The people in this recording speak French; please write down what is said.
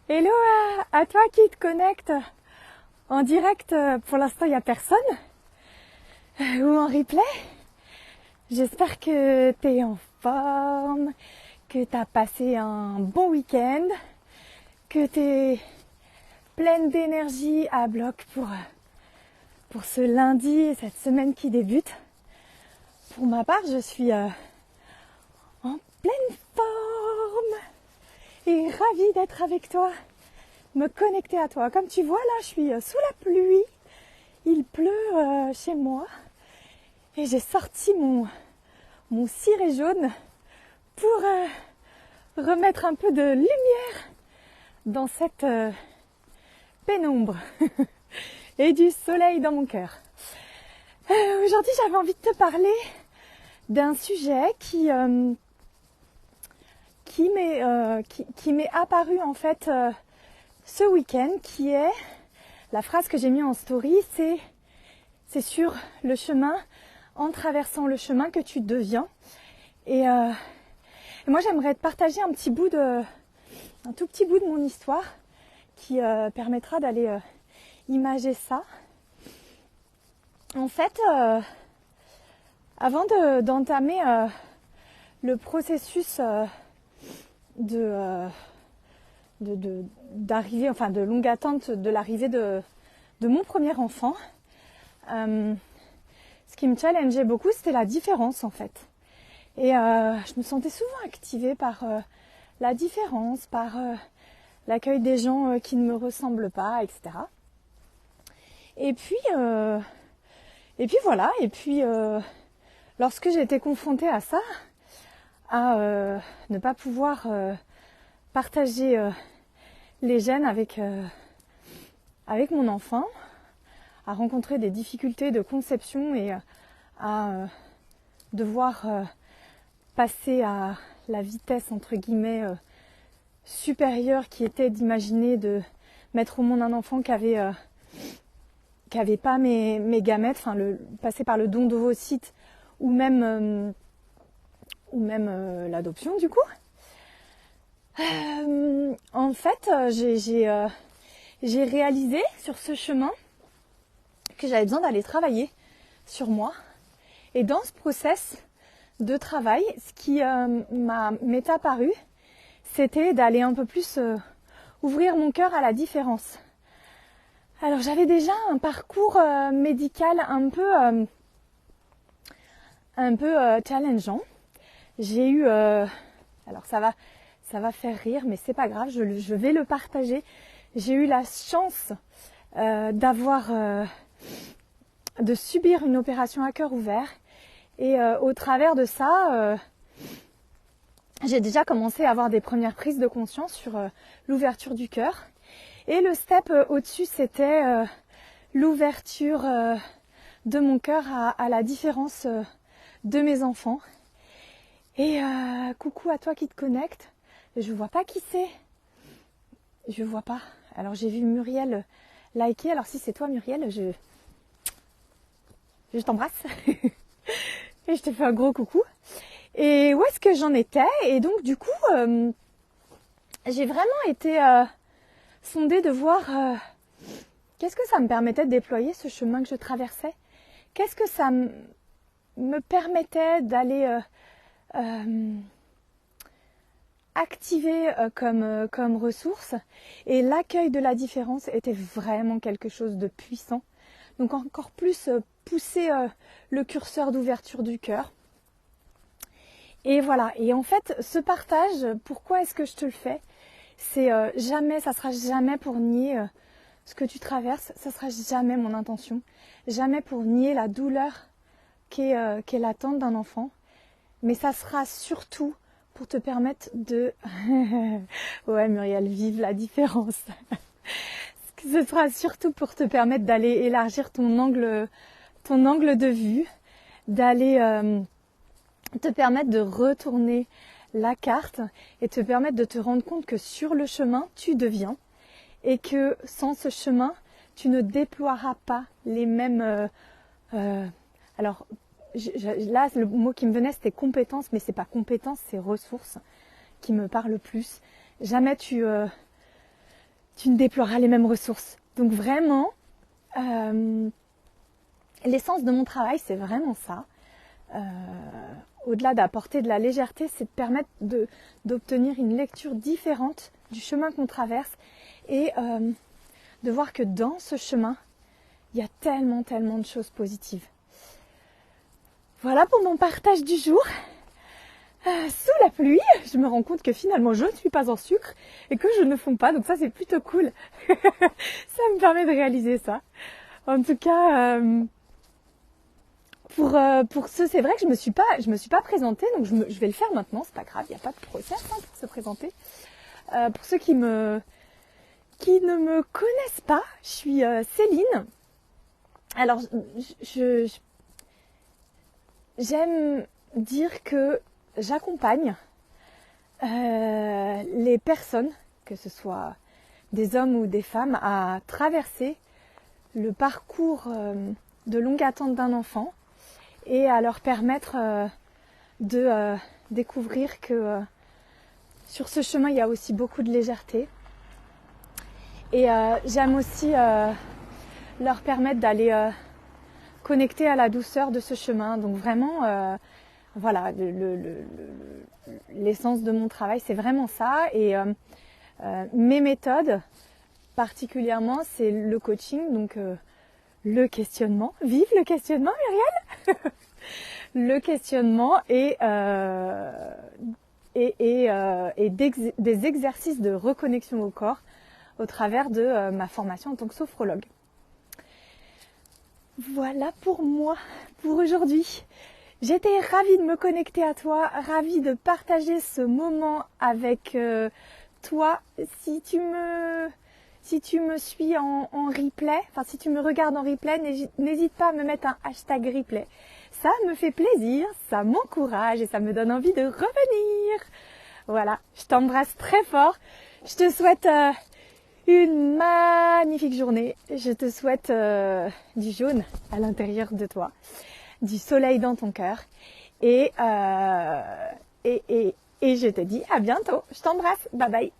Hello à toi qui te connecte en direct. Pour l'instant, il n'y a personne. Ou en replay. J'espère que tu es en forme, que tu as passé un bon week-end, que tu es pleine d'énergie à bloc pour ce lundi et cette semaine qui débute. Pour ma part, je suis en pleine forme et ravie d'être avec toi, me connecter à toi. Comme tu vois là, je suis sous la pluie, il pleut chez moi et j'ai sorti mon ciré jaune pour remettre un peu de lumière dans cette pénombre et du soleil dans mon cœur. Aujourd'hui, j'avais envie de te parler d'un sujet qui m'est apparu en fait ce week-end, qui est la phrase que j'ai mis en story, c'est sur le chemin, en traversant le chemin que tu deviens. Et moi j'aimerais te partager un tout petit bout de mon histoire qui permettra d'aller imager ça. En fait, avant d'entamer le processus d'arrivée, enfin de longue attente de l'arrivée de mon premier enfant, ce qui me challengeait beaucoup, c'était la différence en fait. Et je me sentais souvent activée par la différence, par l'accueil des gens qui ne me ressemblent pas, etc. Et puis voilà, lorsque j'ai été confrontée à ça, à ne pas pouvoir partager les gènes avec mon enfant, à rencontrer des difficultés de conception et à devoir passer à la vitesse entre guillemets supérieure qui était d'imaginer de mettre au monde un enfant qui avait pas mes gamètes, enfin passer par le don d'ovocytes ou même l'adoption du coup. En fait, j'ai réalisé sur ce chemin que j'avais besoin d'aller travailler sur moi. Et dans ce process de travail, ce qui m'est apparu, c'était d'aller un peu plus ouvrir mon cœur à la différence. Alors j'avais déjà un parcours médical un peu challengeant. J'ai eu, alors ça va faire rire, mais c'est pas grave, je vais le partager. J'ai eu la chance de subir une opération à cœur ouvert. Et au travers de ça, j'ai déjà commencé à avoir des premières prises de conscience sur l'ouverture du cœur. Et le step au-dessus, c'était l'ouverture de mon cœur à la différence de mes enfants. Et coucou à toi qui te connecte. Je vois pas qui c'est. Je vois pas. Alors j'ai vu Muriel liker. Alors si c'est toi Muriel, je t'embrasse. Et je te fais un gros coucou. Et où est-ce que j'en étais? Et donc du coup, j'ai vraiment été sondée de voir qu'est-ce que ça me permettait de déployer ce chemin que je traversais. Qu'est-ce que ça me permettait d'aller activer comme ressource. Et l'accueil de la différence était vraiment quelque chose de puissant. Donc encore plus pousser le curseur d'ouverture du cœur. Et voilà. Et en fait, ce partage, pourquoi est-ce que je te le fais? C'est jamais, ça sera jamais pour nier ce que tu traverses. Ça sera jamais mon intention. Jamais pour nier la douleur qu'est l'attente d'un enfant. Mais ça sera surtout pour te permettre de... ouais Muriel, vive la différence. Ce sera surtout pour te permettre d'aller élargir ton angle de vue, d'aller te permettre de retourner la carte et te permettre de te rendre compte que sur le chemin, tu deviens et que sans ce chemin, tu ne déploieras pas les mêmes... alors, là, le mot qui me venait, c'était compétence, mais c'est pas compétence, c'est ressources qui me parle plus. jamais tu ne déploieras les mêmes ressources. Donc vraiment, l'essence de mon travail, c'est vraiment ça. Au-delà d'apporter de la légèreté, c'est de permettre d'obtenir une lecture différente du chemin qu'on traverse et de voir que dans ce chemin, il y a tellement de choses positives. Voilà pour mon partage du jour. Sous la pluie, je me rends compte que finalement je ne suis pas en sucre et que je ne fonds pas, donc ça c'est plutôt cool. Ça me permet de réaliser ça. En tout cas, pour ce, c'est vrai que je me suis pas présentée, donc je vais le faire maintenant, c'est pas grave, il n'y a pas de process pour se présenter. Pour ceux qui ne me connaissent pas, je suis Céline. Alors, j'aime dire que j'accompagne les personnes, que ce soit des hommes ou des femmes, à traverser le parcours de longue attente d'un enfant et à leur permettre de découvrir que sur ce chemin, il y a aussi beaucoup de légèreté. Et j'aime aussi leur permettre d'aller connecter à la douceur de ce chemin. Donc vraiment, voilà, l'essence de mon travail, c'est vraiment ça. Et mes méthodes, particulièrement, c'est le coaching, donc le questionnement. Vive le questionnement, Muriel. Le questionnement et des exercices de reconnexion au corps au travers de ma formation en tant que sophrologue. Voilà pour moi, pour aujourd'hui. J'étais ravie de me connecter à toi, ravie de partager ce moment avec toi. Si tu me suis en replay, enfin si tu me regardes en replay, n'hésite pas à me mettre un hashtag replay. Ça me fait plaisir, ça m'encourage et ça me donne envie de revenir. Voilà, je t'embrasse très fort. Je te souhaite une magnifique journée. Je te souhaite du jaune à l'intérieur de toi, du soleil dans ton cœur. Et je te dis à bientôt. Je t'embrasse. Bye bye.